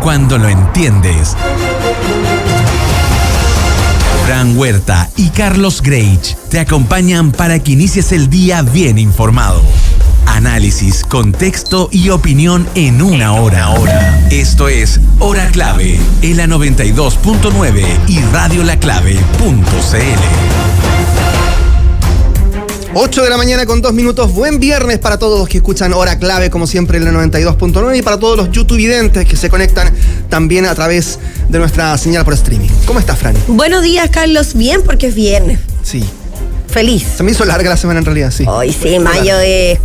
cuando lo entiendes. Fran Huerta y Carlos Greich te acompañan para que inicies el día bien informado. Análisis, contexto y opinión en una hora. Esto es Hora Clave, en la 92.9 y radiolaclave.cl. 8 de la mañana con 2 minutos. Buen viernes para todos los que escuchan Hora Clave, como siempre, en la 92.9, y para todos los YouTubevidentes que se conectan también a través de nuestra señal por streaming. ¿Cómo estás, Fran? Buenos días, Carlos. Bien, porque es viernes. Sí. Feliz. Se me hizo larga la semana en realidad, sí. Hoy sí, mayo es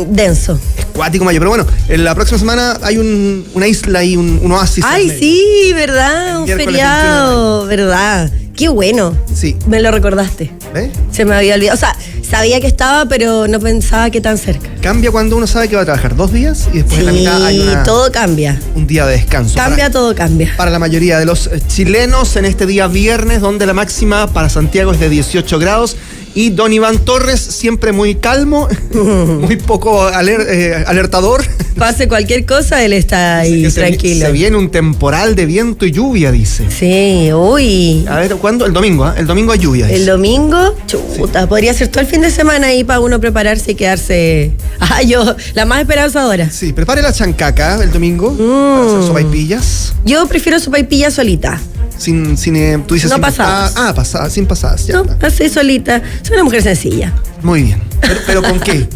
denso. Es cuático mayo, pero bueno, en la próxima semana hay una isla y un oasis. Ay, sí, ¿verdad? Un feriado, ¿verdad? Qué bueno. Sí. Me lo recordaste. ¿Ves? Se me había olvidado. O sea, sabía que estaba, pero no pensaba que tan cerca. Cambia cuando uno sabe que va a trabajar 2 días y después de la mitad hay todo cambia. Un día de descanso. Todo cambia. Para la mayoría de los chilenos en este día viernes, donde la máxima para Santiago es de 18 grados. Y don Iván Torres, siempre muy calmo, muy poco alertador. Pase cualquier cosa, él está ahí tranquilo. Se viene un temporal de viento y lluvia, dice. Sí, uy. A ver, ¿cuándo? El domingo, ¿eh? El domingo hay lluvia. El domingo, chuta, sí. Podría ser todo el fin de semana ahí para uno prepararse y quedarse. La más esperanzadora. Sí, prepare la chancaca el domingo para hacer sopaipillas. Yo prefiero sopaipilla solita. Tú dices no pasadas. Pasadas, sin pasadas. No, así solita. Soy una mujer sencilla. Muy bien. ¿Pero con qué?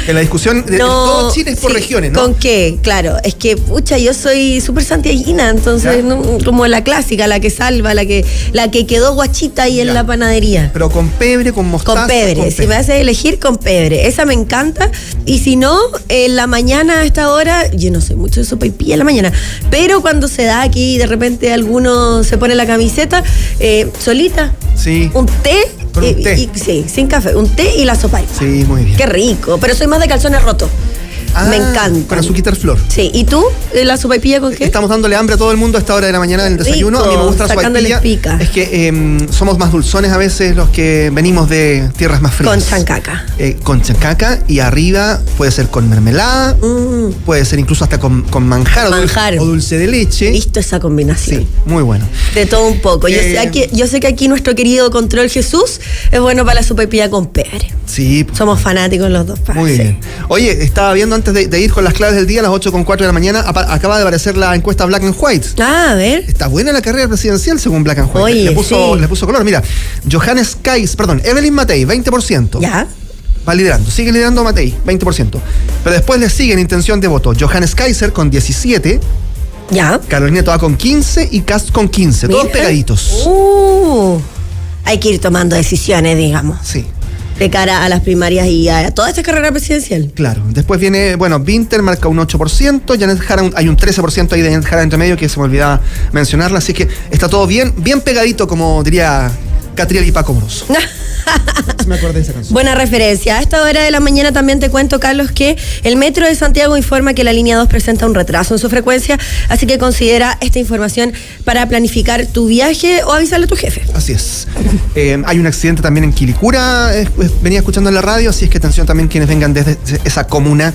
En la discusión de todo Chile es por regiones, ¿no? ¿Con qué? Claro, es que, pucha, yo soy súper santiaguina, entonces, ¿no? Como la clásica, la que salva, la que quedó guachita ahí en la panadería. Pero con pebre, con mostaza. Con pebre, si me haces elegir, con pebre. Esa me encanta. Y si no, en la mañana a esta hora, yo no soy mucho de sopaipilla en la mañana, pero cuando se da aquí, de repente alguno se pone la camiseta, solita. Sí. Un té. Con un té. Sí, sin café. Un té y la sopaipilla. Sí, muy bien. Qué rico. Pero soy más de calzones rotos. Me encanta. Con azuquita al flor. Sí. ¿Y tú? ¿La sopaipilla con qué? Estamos dándole hambre a todo el mundo a esta hora de la mañana en el desayuno. Rico, a mí me gusta la sopaipilla. Pica. Es que somos más dulzones a veces los que venimos de tierras más frías. Con chancaca. Con chancaca, y arriba puede ser con mermelada, puede ser incluso hasta con manjar. O dulce de leche. Listo esa combinación. Sí, muy bueno. De todo un poco. Yo sé que aquí nuestro querido Control Jesús es bueno para la sopaipilla con pebre. Sí. Somos fanáticos los dos. Muy bien. Oye, estaba viendo antes de ir con las claves del día, a las 8:04 de la mañana, acaba de aparecer la encuesta Black and White. A ver. Está buena la carrera presidencial según Black and White. Oye, le puso color. Mira, Evelyn Matei, 20%. Ya. Va liderando, sigue liderando Matei, 20%. Pero después le sigue en intención de voto Johannes Kaiser con 17%. Ya. Carolina Toa con 15% y Kast con 15%. Todos pegaditos. Hay que ir tomando decisiones, digamos. Sí. De cara a las primarias y a toda esta carrera presidencial. Claro. Después viene, Winter marca un 8%, Janet Jara hay un 13% ahí de Janet Jara entre medio, que se me olvidaba mencionarla, así que está todo bien pegadito, como diría Catriel y Paco Moroso. Me acordé de esa canción. Buena referencia. A esta hora de la mañana también te cuento, Carlos, que el Metro de Santiago informa que la línea 2 presenta un retraso en su frecuencia, así que considera esta información para planificar tu viaje o avisarle a tu jefe. Así es. Hay un accidente también en Quilicura, venía escuchando en la radio, así es que atención también quienes vengan desde esa comuna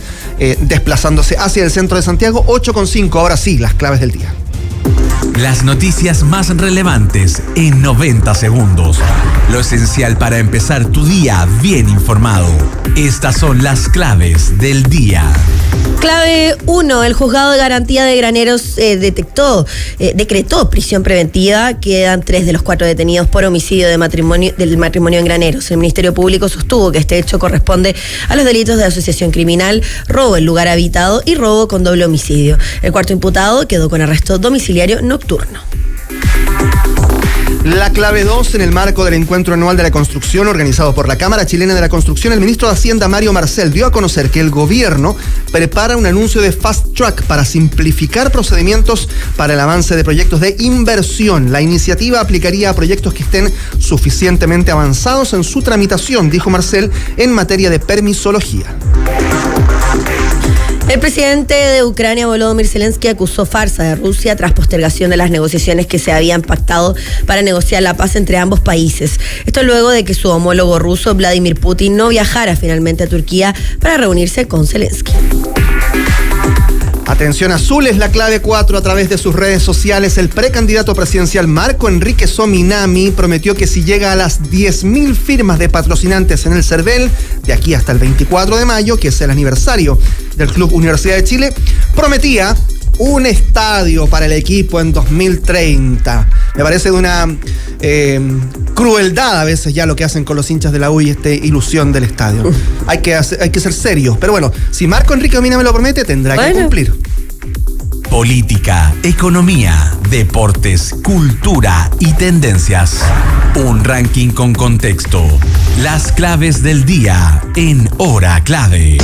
desplazándose hacia el centro de Santiago. 8:05, ahora sí, las claves del día. Las noticias más relevantes en 90 segundos. Lo esencial para empezar tu día bien informado. Estas son las claves del día. Clave 1. El juzgado de garantía de Graneros decretó prisión preventiva. Quedan 3 de los 4 detenidos por homicidio del matrimonio en Graneros. El Ministerio Público sostuvo que este hecho corresponde a los delitos de asociación criminal, robo en lugar habitado y robo con doble homicidio. El cuarto imputado quedó con arresto domiciliario nocturno. La clave 2, en el marco del encuentro anual de la construcción organizado por la Cámara Chilena de la Construcción, el ministro de Hacienda, Mario Marcel, dio a conocer que el gobierno prepara un anuncio de fast track para simplificar procedimientos para el avance de proyectos de inversión. La iniciativa aplicaría a proyectos que estén suficientemente avanzados en su tramitación, dijo Marcel, en materia de permisología. El presidente de Ucrania, Volodymyr Zelensky, acusó farsa de Rusia tras postergación de las negociaciones que se habían pactado para negociar la paz entre ambos países. Esto luego de que su homólogo ruso, Vladimir Putin, no viajara finalmente a Turquía para reunirse con Zelensky. Atención azul es la clave 4 a través de sus redes sociales. El precandidato presidencial Marco Enrique Sominami prometió que si llega a las 10.000 firmas de patrocinantes en el CERVEL, de aquí hasta el 24 de mayo, que es el aniversario del Club Universidad de Chile, prometía un estadio para el equipo en 2030. Me parece de una crueldad a veces ya lo que hacen con los hinchas de la U y esta ilusión del estadio. Hay que ser serios. Pero bueno, si Marco Enrique Omina me lo promete, tendrá que cumplir. Política, economía, deportes, cultura y tendencias. Un ranking con contexto. Las claves del día en Hora Clave.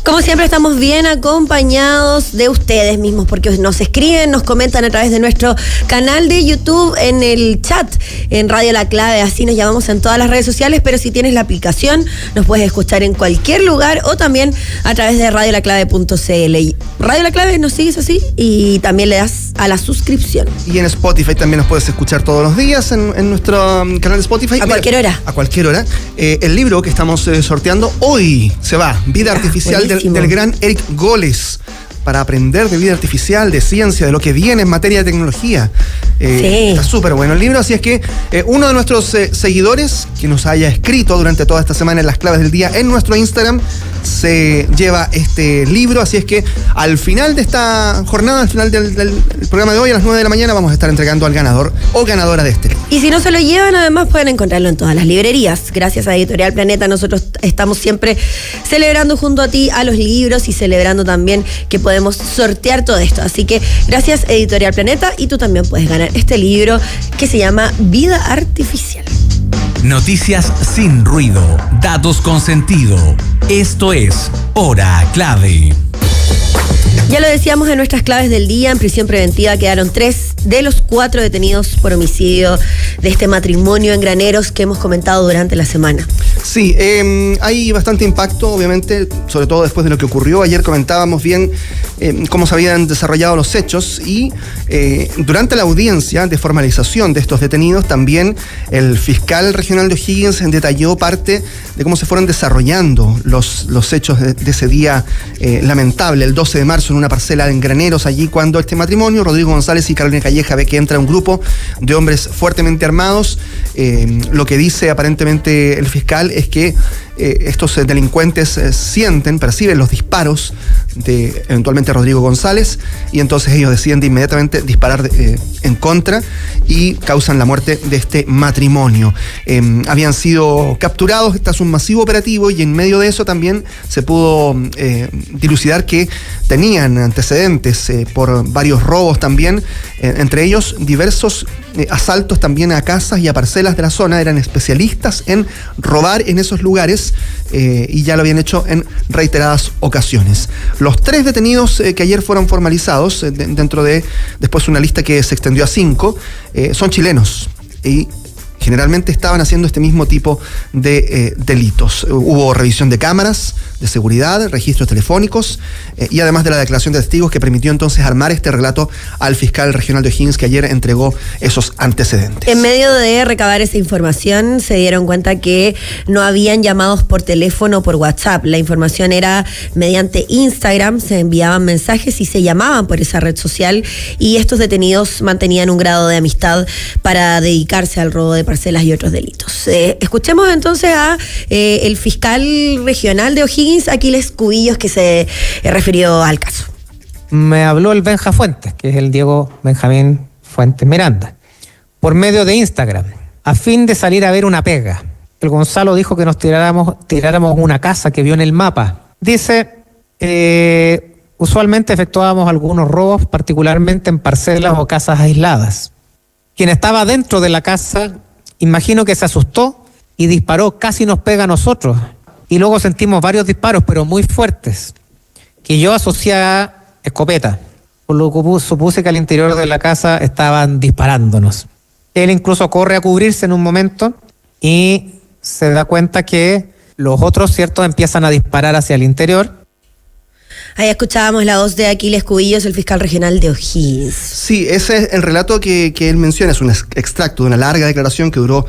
Como siempre estamos bien acompañados de ustedes mismos porque nos escriben, nos comentan a través de nuestro canal de YouTube, en el chat, en Radio La Clave, así nos llamamos en todas las redes sociales, pero si tienes la aplicación nos puedes escuchar en cualquier lugar o también a través de radiolaclave.cl. Radio La Clave nos sigues así y también le das a la suscripción. Y en Spotify también nos puedes escuchar todos los días en nuestro canal de Spotify. Cualquier hora. A cualquier hora. El libro que estamos sorteando hoy se va, Vida Artificial del gran Eric Goles, para aprender de vida artificial, de ciencia, de lo que viene en materia de tecnología. Está súper bueno el libro, así es que uno de nuestros seguidores que nos haya escrito durante toda esta semana en las claves del día en nuestro Instagram se lleva este libro, así es que al final de esta jornada, al final del programa de hoy, a las 9 de la mañana, vamos a estar entregando al ganador o ganadora de este libro. Y si no se lo llevan, además pueden encontrarlo en todas las librerías. Gracias a Editorial Planeta, nosotros estamos siempre celebrando junto a ti a los libros y celebrando también que podemos sortear todo esto. Así que gracias Editorial Planeta, y tú también puedes ganar este libro que se llama Vida Artificial. Noticias sin ruido, datos con sentido. Esto es Hora Clave. Ya lo decíamos en nuestras claves del día, en prisión preventiva quedaron 3 de los 4 detenidos por homicidio de este matrimonio en Graneros que hemos comentado durante la semana. Sí, hay bastante impacto, obviamente, sobre todo después de lo que ocurrió. Ayer comentábamos bien cómo se habían desarrollado los hechos y durante la audiencia de formalización de estos detenidos, también el fiscal regional de O'Higgins detalló parte de cómo se fueron desarrollando los hechos de ese día lamentable, el 12 de marzo, en una parcela en Graneros, allí cuando este matrimonio, Rodrigo González y Carolina Calleja, ve que entra un grupo de hombres fuertemente armados. Lo que dice aparentemente el fiscal es que estos delincuentes perciben los disparos de eventualmente Rodrigo González, y entonces ellos deciden de inmediatamente disparar en contra y causan la muerte de este matrimonio. Habían sido capturados tras un masivo operativo, y en medio de eso también se pudo dilucidar que tenían antecedentes por varios robos también, entre ellos diversos asaltos también a casas y a parcelas de la zona. Eran especialistas en robar en esos lugares y ya lo habían hecho en reiteradas ocasiones. Los 3 detenidos que ayer fueron formalizados, dentro de después una lista que se extendió a 5, son chilenos y generalmente estaban haciendo este mismo tipo de delitos. Hubo revisión de cámaras de seguridad, registros telefónicos y además de la declaración de testigos que permitió entonces armar este relato al fiscal regional de O'Higgins, que ayer entregó esos antecedentes. En medio de recabar esa información se dieron cuenta que no habían llamados por teléfono o por WhatsApp. La información era mediante Instagram, se enviaban mensajes y se llamaban por esa red social, y estos detenidos mantenían un grado de amistad para dedicarse al robo de parcelas y otros delitos. Escuchemos entonces a el fiscal regional de O'Higgins, Aquiles Cubillos, que se refirió al caso. Me habló el Benja Fuentes, que es el Diego Benjamín Fuentes Miranda, por medio de Instagram, a fin de salir a ver una pega. El Gonzalo dijo que nos tiráramos una casa que vio en el mapa. Dice, usualmente efectuábamos algunos robos, particularmente en parcelas o casas aisladas. Quien estaba dentro de la casa, imagino que se asustó y disparó, casi nos pega a nosotros. Y luego sentimos varios disparos, pero muy fuertes, que yo asocié a escopeta, por lo que supuse que al interior de la casa estaban disparándonos. Él incluso corre a cubrirse en un momento y se da cuenta que los otros, ¿cierto?, empiezan a disparar hacia el interior. Ahí escuchábamos la voz de Aquiles Cubillos, el fiscal regional de O'Higgins. Sí, ese es el relato que él menciona, es un extracto de una larga declaración que duró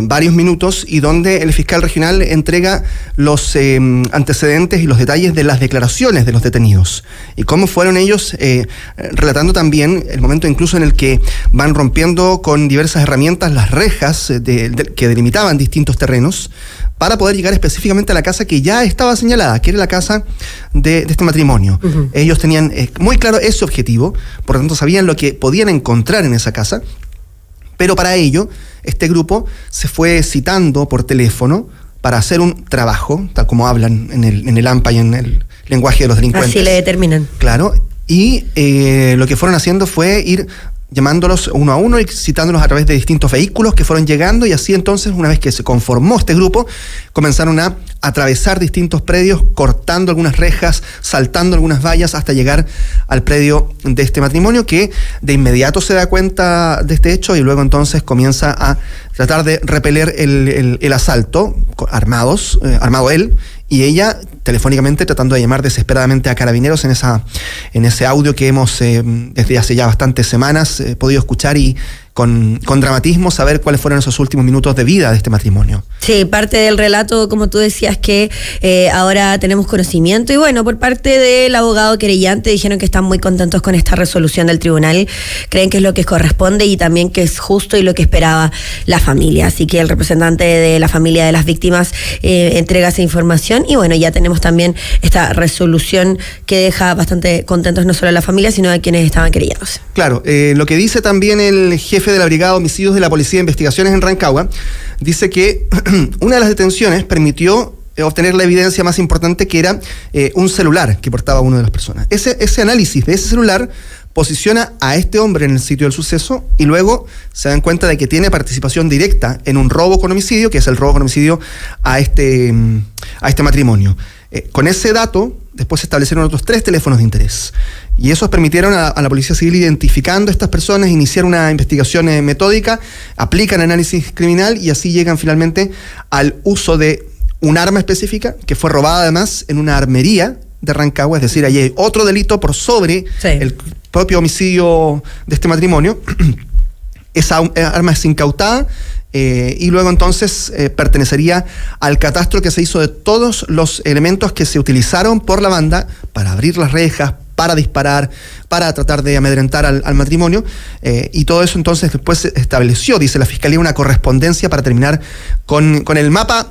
varios minutos y donde el fiscal regional entrega los antecedentes y los detalles de las declaraciones de los detenidos y cómo fueron ellos, relatando también el momento incluso en el que van rompiendo con diversas herramientas las rejas que delimitaban distintos terrenos para poder llegar específicamente a la casa que ya estaba señalada, que era la casa de este matrimonio. Uh-huh. Ellos tenían muy claro ese objetivo, por lo tanto sabían lo que podían encontrar en esa casa, pero para ello este grupo se fue citando por teléfono para hacer un trabajo, tal como hablan en el AMPA y en el lenguaje de los delincuentes. Así le determinan. Claro, y lo que fueron haciendo fue ir llamándolos uno a uno y citándolos a través de distintos vehículos que fueron llegando, y así entonces, una vez que se conformó este grupo, comenzaron a atravesar distintos predios, cortando algunas rejas, saltando algunas vallas hasta llegar al predio de este matrimonio, que de inmediato se da cuenta de este hecho y luego entonces comienza a tratar de repeler el asalto, armado él y ella, telefónicamente tratando de llamar desesperadamente a Carabineros en ese audio que hemos desde hace ya bastantes semanas podido escuchar y con dramatismo saber cuáles fueron esos últimos minutos de vida de este matrimonio. Sí, parte del relato, como tú decías, que ahora tenemos conocimiento, y bueno, por parte del abogado querellante dijeron que están muy contentos con esta resolución del tribunal, creen que es lo que corresponde y también que es justo y lo que esperaba la familia, así que el representante de la familia de las víctimas entrega esa información, y bueno, ya tenemos también esta resolución que deja bastante contentos no solo a la familia, sino a quienes estaban querellándose. Claro, lo que dice también el jefe de la Brigada de Homicidios de la Policía de Investigaciones en Rancagua, dice que una de las detenciones permitió obtener la evidencia más importante, que era un celular que portaba una de las personas. Ese análisis de ese celular posiciona a este hombre en el sitio del suceso y luego se dan cuenta de que tiene participación directa en un robo con homicidio, que es el robo con homicidio a este matrimonio. Con ese dato, después se establecieron otros 3 teléfonos de interés. Y esos permitieron a la Policía Civil, identificando a estas personas, iniciar una investigación metódica, aplican análisis criminal y así llegan finalmente al uso de un arma específica que fue robada además en una armería de Rancagua, es decir, allí hay otro delito por sobre el propio homicidio de este matrimonio. Esa arma es incautada y luego entonces pertenecería al catastro que se hizo de todos los elementos que se utilizaron por la banda para abrir las rejas, para disparar, para tratar de amedrentar al matrimonio, y todo eso entonces después se estableció, dice la Fiscalía, una correspondencia para terminar con el mapa,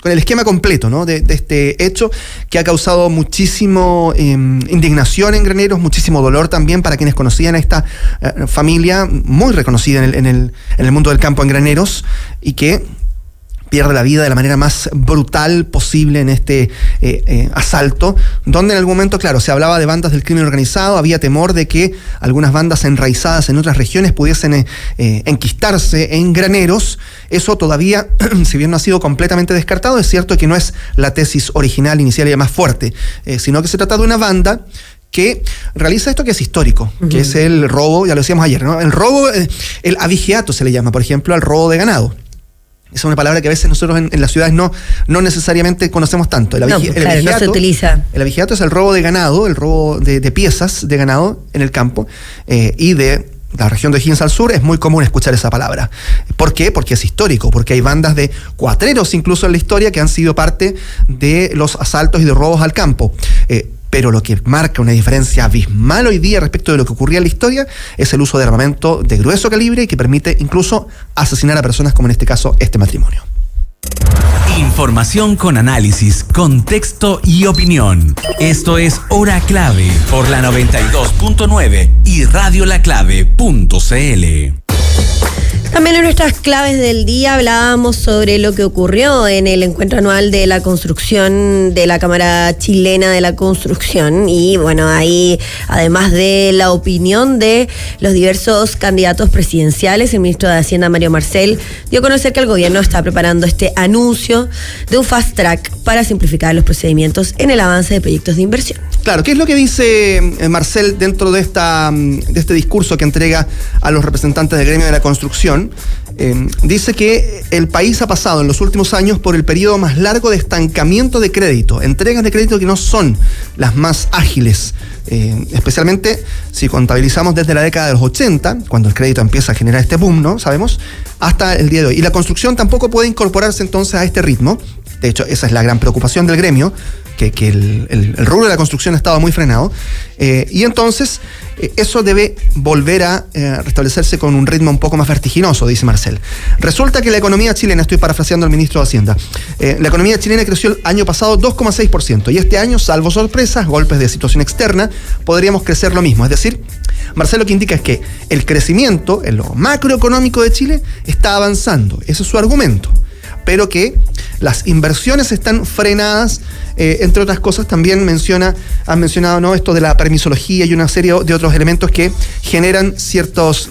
con el esquema completo, ¿no?, de este hecho que ha causado muchísimo indignación en Graneros, muchísimo dolor también para quienes conocían a esta familia muy reconocida en el mundo del campo en Graneros, y que pierde la vida de la manera más brutal posible en este asalto, donde en algún momento, claro, se hablaba de bandas del crimen organizado, había temor de que algunas bandas enraizadas en otras regiones pudiesen enquistarse en Graneros. Eso todavía, si bien no ha sido completamente descartado, es cierto que no es la tesis original, inicial y más fuerte, sino que se trata de una banda que realiza esto que es histórico, que es el robo, ya lo decíamos ayer, ¿no? El robo, el abigeato se le llama, por ejemplo, al robo de ganado. Esa es una palabra que a veces nosotros en las ciudades no necesariamente conocemos tanto. No se utiliza. El abigeato es el robo de ganado, el robo de piezas de ganado en el campo, y de la región de O'Higgins al sur es muy común escuchar esa palabra. ¿Por qué? Porque es histórico, porque hay bandas de cuatreros incluso en la historia que han sido parte de los asaltos y de robos al campo. Pero lo que marca una diferencia abismal hoy día respecto de lo que ocurría en la historia es el uso de armamento de grueso calibre y que permite incluso asesinar a personas, como en este caso este matrimonio. Información con análisis, contexto y opinión. Esto es Hora Clave por la 92.9 y radiolaclave.cl. También en nuestras claves del día hablábamos sobre lo que ocurrió en el encuentro anual de la construcción de la Cámara Chilena de la Construcción, y bueno, ahí además de la opinión de los diversos candidatos presidenciales, el ministro de Hacienda Mario Marcel dio a conocer que el gobierno está preparando este anuncio de un fast track para simplificar los procedimientos en el avance de proyectos de inversión. Claro, ¿qué es lo que dice Marcel dentro de este discurso que entrega a los representantes del gremio de la construcción? dice que el país ha pasado en los últimos años por el periodo más largo de estancamiento de crédito, entregas de crédito que no son las más ágiles, especialmente si contabilizamos desde la década de los 80, cuando el crédito empieza a generar este boom, ¿no? Sabemos, hasta el día de hoy. Y la construcción tampoco puede incorporarse entonces a este ritmo. De hecho, esa es la gran preocupación del gremio, que el rubro de la construcción ha estado muy frenado. Y entonces, eso debe volver a restablecerse con un ritmo un poco más vertiginoso, dice Marcel. Resulta que la economía chilena, estoy parafraseando al ministro de Hacienda, la economía chilena creció el año pasado 2,6%. Y este año, salvo sorpresas, golpes de situación externa, podríamos crecer lo mismo. Es decir, Marcel lo que indica es que el crecimiento en lo macroeconómico de Chile está avanzando. Ese es su argumento. Pero que las inversiones están frenadas, entre otras cosas también han mencionado, ¿no?, esto de la permisología y una serie de otros elementos que generan ciertos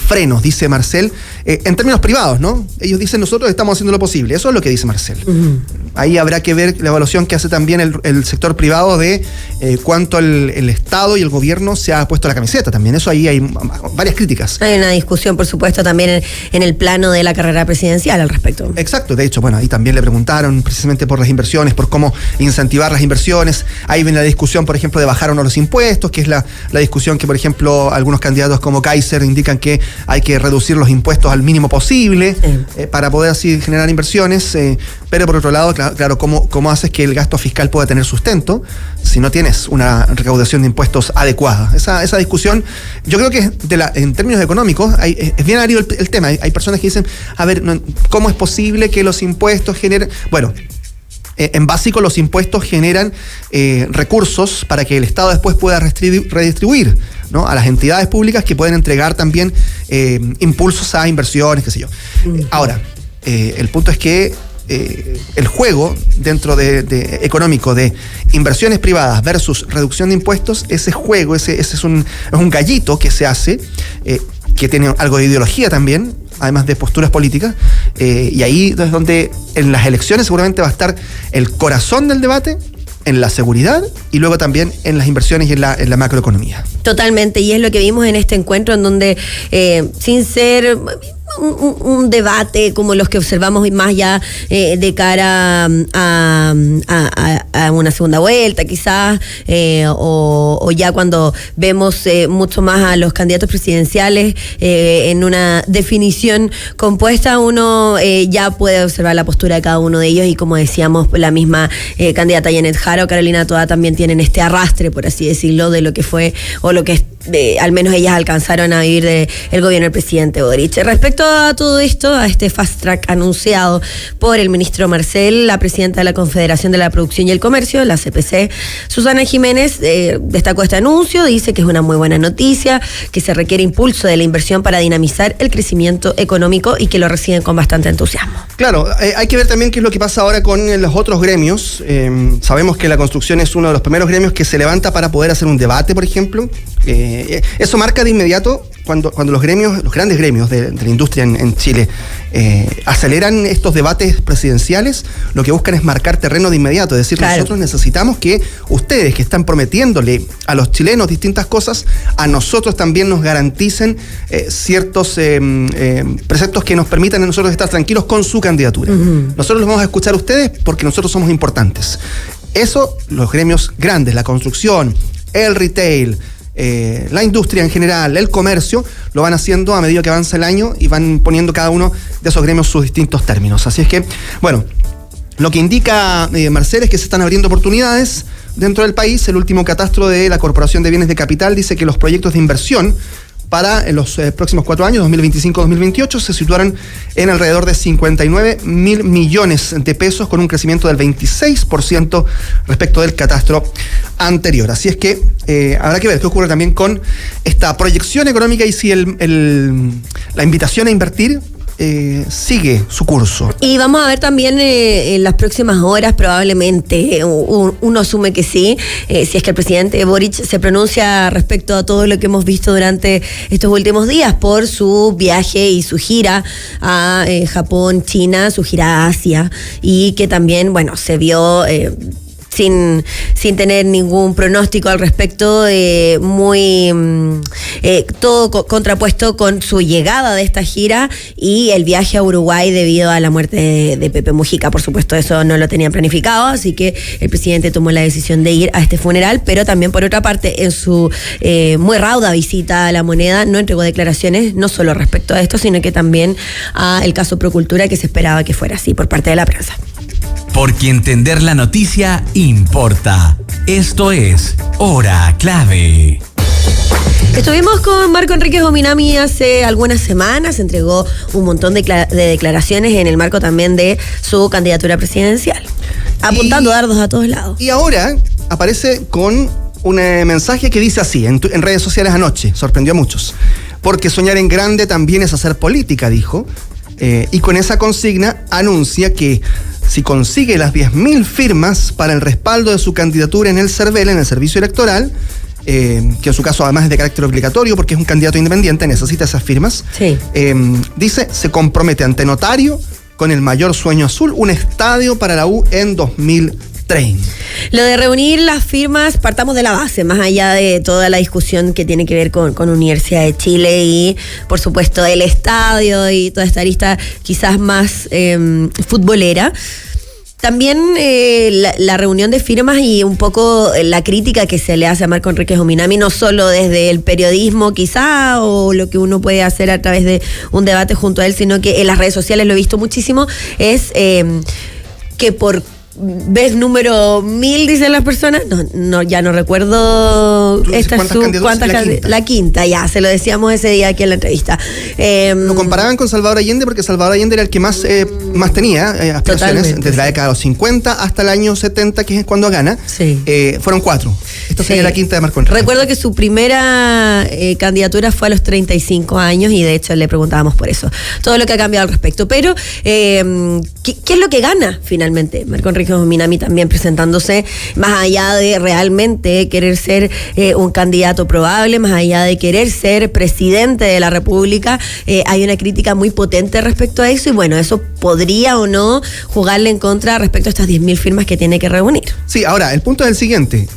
frenos, dice Marcel, en términos privados, ¿no? Ellos dicen, nosotros estamos haciendo lo posible. Eso es lo que dice Marcel. Uh-huh. Ahí habrá que ver la evaluación que hace también el sector privado de cuánto el Estado y el gobierno se ha puesto la camiseta también. Eso ahí hay varias críticas. Hay una discusión, por supuesto, también en el plano de la carrera presidencial al respecto. Exacto. De hecho, bueno, ahí también le preguntaron precisamente por las inversiones, por cómo incentivar las inversiones. Ahí viene la discusión, por ejemplo, de bajar o no los impuestos, que es la discusión que, por ejemplo, algunos candidatos como Kaiser indican que hay que reducir los impuestos al mínimo posible para poder así generar inversiones, pero por otro lado, claro, ¿cómo haces que el gasto fiscal pueda tener sustento si no tienes una recaudación de impuestos adecuada? Esa discusión, yo creo que en términos económicos es bien árido el tema. Hay personas que dicen, a ver, ¿cómo es posible que los impuestos generen? Bueno, en básico los impuestos generan recursos para que el Estado después pueda redistribuir, ¿no?, a las entidades públicas que pueden entregar también impulsos a inversiones, qué sé yo. Ahora, el punto es que el juego dentro de económico de inversiones privadas versus reducción de impuestos, ese juego, ese es un gallito que se hace, que tiene algo de ideología también, además de posturas políticas, y ahí es donde en las elecciones seguramente va a estar el corazón del debate, en la seguridad y luego también en las inversiones y en la macroeconomía. Totalmente, y es lo que vimos en este encuentro, en donde sin ser un debate como los que observamos más ya de cara a una segunda vuelta quizás, o ya cuando vemos mucho más a los candidatos presidenciales en una definición compuesta, uno ya puede observar la postura de cada uno de ellos, y como decíamos, la misma candidata Janet Jara o Carolina Toá también tienen este arrastre, por así decirlo, de lo que fue o lo que al menos ellas alcanzaron a vivir del gobierno del presidente Boric. Respecto a todo esto, a este fast track anunciado por el ministro Marcel, la presidenta de la Confederación de la Producción y el Comercio, la CPC, Susana Jiménez, destacó este anuncio, dice que es una muy buena noticia, que se requiere impulso de la inversión para dinamizar el crecimiento económico y que lo reciben con bastante entusiasmo. Claro, hay que ver también qué es lo que pasa ahora con los otros gremios. Sabemos que la construcción es uno de los primeros gremios que se levanta para poder hacer un debate, por ejemplo. Eso marca de inmediato cuando los grandes gremios de la industria en Chile aceleran estos debates presidenciales. Lo que buscan es marcar terreno de inmediato, es decir, claro, nosotros necesitamos que ustedes, que están prometiéndole a los chilenos distintas cosas, a nosotros también nos garanticen ciertos preceptos que nos permitan a nosotros estar tranquilos con su candidatura. Uh-huh. Nosotros los vamos a escuchar a ustedes porque nosotros somos importantes. Eso, los gremios grandes, la construcción, el retail, la industria en general, el comercio, lo van haciendo a medida que avanza el año y van poniendo cada uno de esos gremios sus distintos términos. Así es que, bueno, lo que indica Marcel es que se están abriendo oportunidades dentro del país. El último catastro de la Corporación de Bienes de Capital dice que los proyectos de inversión para los próximos 4 años, 2025-2028, se situaron en alrededor de 59.000 millones de pesos, con un crecimiento del 26% respecto del catastro anterior. Así es que habrá que ver qué ocurre también con esta proyección económica y si la invitación a invertir sigue su curso. Y vamos a ver también en las próximas horas, probablemente, uno asume que sí, si es que el presidente Boric se pronuncia respecto a todo lo que hemos visto durante estos últimos días por su viaje y su gira a Japón, China, su gira a Asia, y que también, bueno, se vio sin tener ningún pronóstico al respecto, muy todo contrapuesto con su llegada de esta gira y el viaje a Uruguay debido a la muerte de Pepe Mujica. Por supuesto, eso no lo tenían planificado, así que el presidente tomó la decisión de ir a este funeral, pero también, por otra parte, en su muy rauda visita a La Moneda, no entregó declaraciones, no solo respecto a esto, sino que también a el caso Procultura, que se esperaba que fuera así por parte de la prensa. Porque entender la noticia importa. Esto es Hora Clave. Estuvimos con Marco Enríquez Ominami hace algunas semanas, entregó un montón de declaraciones en el marco también de su candidatura presidencial, apuntando dardos a todos lados. Y ahora aparece con un mensaje que dice así, en redes sociales anoche, sorprendió a muchos. Porque soñar en grande también es hacer política, dijo, y con esa consigna anuncia que si consigue las 10.000 firmas para el respaldo de su candidatura en el CERVEL, en el servicio electoral, que en su caso además es de carácter obligatorio porque es un candidato independiente, necesita esas firmas, sí. Dice, se compromete ante notario con el mayor sueño azul, un estadio para la U en 2030. Lo de reunir las firmas, partamos de la base, más allá de toda la discusión que tiene que ver con Universidad de Chile y, por supuesto, el estadio y toda esta lista quizás más futbolera. También la reunión de firmas y un poco la crítica que se le hace a Marco Enríquez Ominami, no solo desde el periodismo quizá, o lo que uno puede hacer a través de un debate junto a él, sino que en las redes sociales lo he visto muchísimo, es que por vez número 1000, dicen las personas, ya no recuerdo la quinta, ya se lo decíamos ese día aquí en la entrevista. Lo comparaban con Salvador Allende porque Salvador Allende era el que más tenía aspiraciones. Totalmente, desde la década de los 50 hasta el año 70, que es cuando gana. Sí. Fueron 4. Esta sería la quinta de Marco Enríquez. Recuerdo que su primera candidatura fue a los 35 años y de hecho le preguntábamos por eso, todo lo que ha cambiado al respecto. Pero ¿qué es lo que gana finalmente Marco Enríquez Ominami también presentándose, más allá de realmente querer ser un candidato probable, más allá de querer ser presidente de la República? Hay una crítica muy potente respecto a eso y bueno, eso podría o no jugarle en contra respecto a estas 10.000 firmas que tiene que reunir. Sí, ahora, el punto es el siguiente.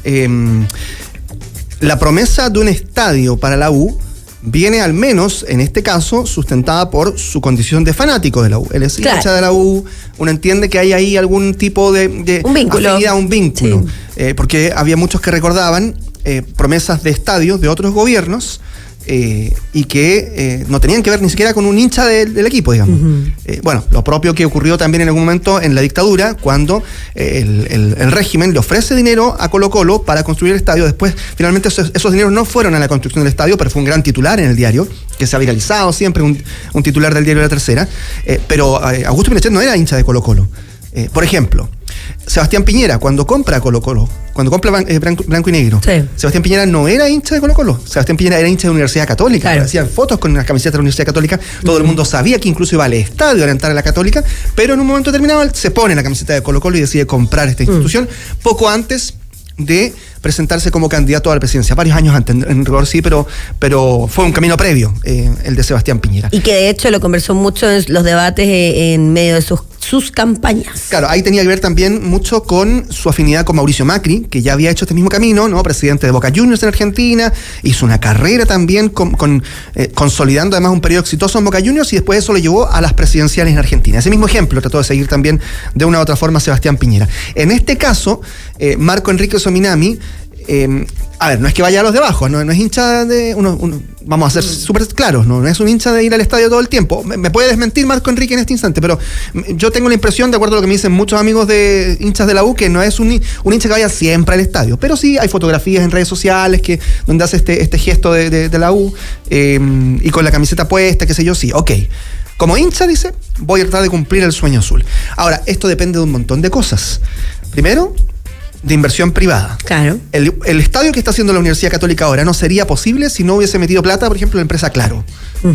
La promesa de un estadio para la U viene al menos, en este caso, sustentada por su condición de fanático de la U. Él es hincha de la U, uno entiende que hay ahí algún tipo de un vínculo. Afinidad, un vínculo. Sí. Porque había muchos que recordaban promesas de estadios de otros gobiernos y que no tenían que ver ni siquiera con un hincha del equipo, digamos. Bueno, lo propio que ocurrió también en algún momento en la dictadura, cuando el régimen le ofrece dinero a Colo-Colo para construir el estadio. Después, finalmente, esos dineros no fueron a la construcción del estadio, pero fue un gran titular en el diario, que se ha viralizado siempre, un titular del diario La Tercera. Pero Augusto Pinochet no era hincha de Colo-Colo. Por ejemplo, Sebastián Piñera, cuando compra Colo-Colo, cuando compra Blanco y Negro, sí. Sebastián Piñera no era hincha de Colo-Colo. Sebastián Piñera era hincha de la Universidad Católica. Claro. Hacían fotos con las camisetas de la Universidad Católica. Todo el mundo sabía que incluso iba al estadio a alentar a la Católica, pero en un momento determinado se pone la camiseta de Colo-Colo y decide comprar esta institución poco antes de presentarse como candidato a la presidencia, varios años antes, en rigor sí, pero fue un camino previo, el de Sebastián Piñera. Y que de hecho lo conversó mucho en los debates en medio de sus campañas. Claro, ahí tenía que ver también mucho con su afinidad con Mauricio Macri, que ya había hecho este mismo camino, ¿no? Presidente de Boca Juniors en Argentina, hizo una carrera también consolidando además un periodo exitoso en Boca Juniors y después eso lo llevó a las presidenciales en Argentina. Ese mismo ejemplo trató de seguir también de una u otra forma Sebastián Piñera. En este caso, Marco Enríquez Ominami, a ver, no es que vaya a los de abajo, no es hincha de... vamos a ser súper claros, no es un hincha de ir al estadio todo el tiempo. Me puede desmentir Marco Enrique en este instante, pero yo tengo la impresión, de acuerdo a lo que me dicen muchos amigos de hinchas de la U, que no es un hincha que vaya siempre al estadio. Pero sí hay fotografías en redes sociales donde hace este gesto de la U y con la camiseta puesta, qué sé yo, sí, ok. Como hincha, dice, voy a tratar de cumplir el sueño azul. Ahora, esto depende de un montón de cosas. Primero, de inversión privada. Claro. El estadio que está haciendo la Universidad Católica ahora no sería posible si no hubiese metido plata, por ejemplo, la empresa Claro,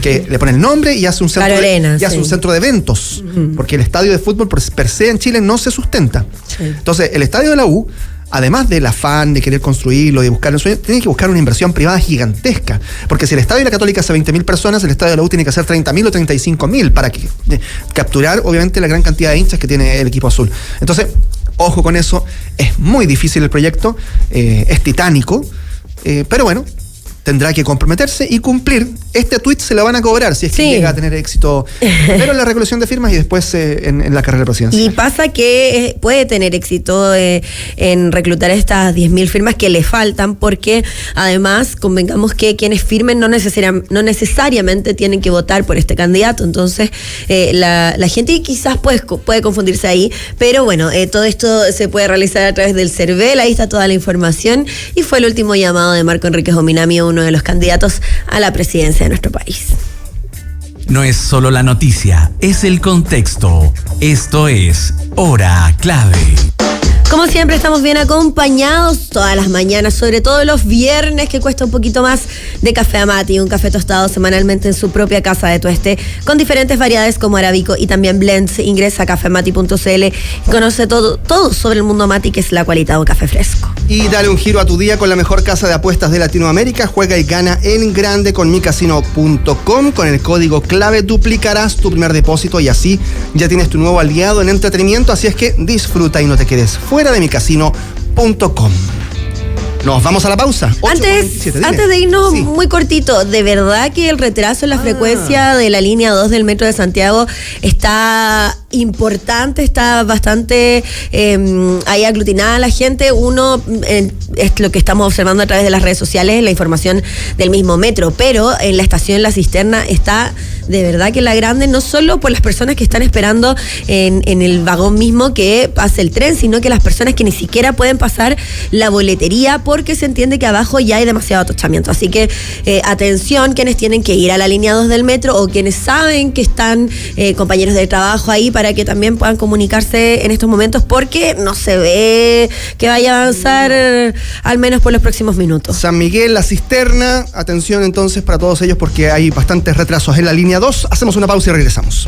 que le pone el nombre y hace un centro, hace un centro de eventos, porque el estadio de fútbol per se en Chile no se sustenta. Sí. Entonces, el estadio de la U, además del afán de querer construirlo y de buscar el sueño, tiene que buscar una inversión privada gigantesca. Porque si el estadio de la Católica hace 20.000 personas, el estadio de la U tiene que hacer 30.000 o 35.000 para capturar, obviamente, la gran cantidad de hinchas que tiene el equipo azul. Entonces, ojo con eso, es muy difícil el proyecto, es titánico, pero bueno, tendrá que comprometerse y cumplir. Este tuit se lo van a cobrar si es que llega a tener éxito primero en la recolección de firmas y después en la carrera presidencial. Y pasa que puede tener éxito en reclutar estas 10.000 firmas que le faltan, porque además convengamos que quienes firmen no necesariamente tienen que votar por este candidato. Entonces la gente quizás puede confundirse ahí, pero bueno, todo esto se puede realizar a través del CERVEL. Ahí está toda la información y fue el último llamado de Marco Enríquez Ominami, uno de los candidatos a la presidencia de nuestro país. No es solo la noticia, es el contexto. Esto es Hora Clave. Como siempre, estamos bien acompañados todas las mañanas, sobre todo los viernes, que cuesta un poquito más, de Café Amati, un café tostado semanalmente en su propia casa de tueste, con diferentes variedades como arábico y también blends. Ingresa a cafeamati.cl y conoce todo sobre el mundo Amati, que es la cualidad de un café fresco. Y dale un giro a tu día con la mejor casa de apuestas de Latinoamérica. Juega y gana en grande con micasino.com. Con el código clave duplicarás tu primer depósito y así ya tienes tu nuevo aliado en entretenimiento. Así es que disfruta y no te quedes fuera de micasino.com. Nos vamos a la pausa. Antes de irnos, sí, muy cortito, de verdad que el retraso en la frecuencia de la línea 2 del Metro de Santiago está importante, está bastante ahí aglutinada la gente. Uno, es lo que estamos observando a través de las redes sociales, la información del mismo metro, pero en la estación La Cisterna está de verdad que la grande, no solo por las personas que están esperando en el vagón mismo que pase el tren, sino que las personas que ni siquiera pueden pasar la boletería porque se entiende que abajo ya hay demasiado atochamiento. Así que atención, quienes tienen que ir a la línea 2 del metro o quienes saben que están compañeros de trabajo ahí, para que también puedan comunicarse en estos momentos, porque no se ve que vaya a avanzar al menos por los próximos minutos. San Miguel, La Cisterna, atención entonces para todos ellos porque hay bastantes retrasos en la línea 2. Hacemos una pausa y regresamos.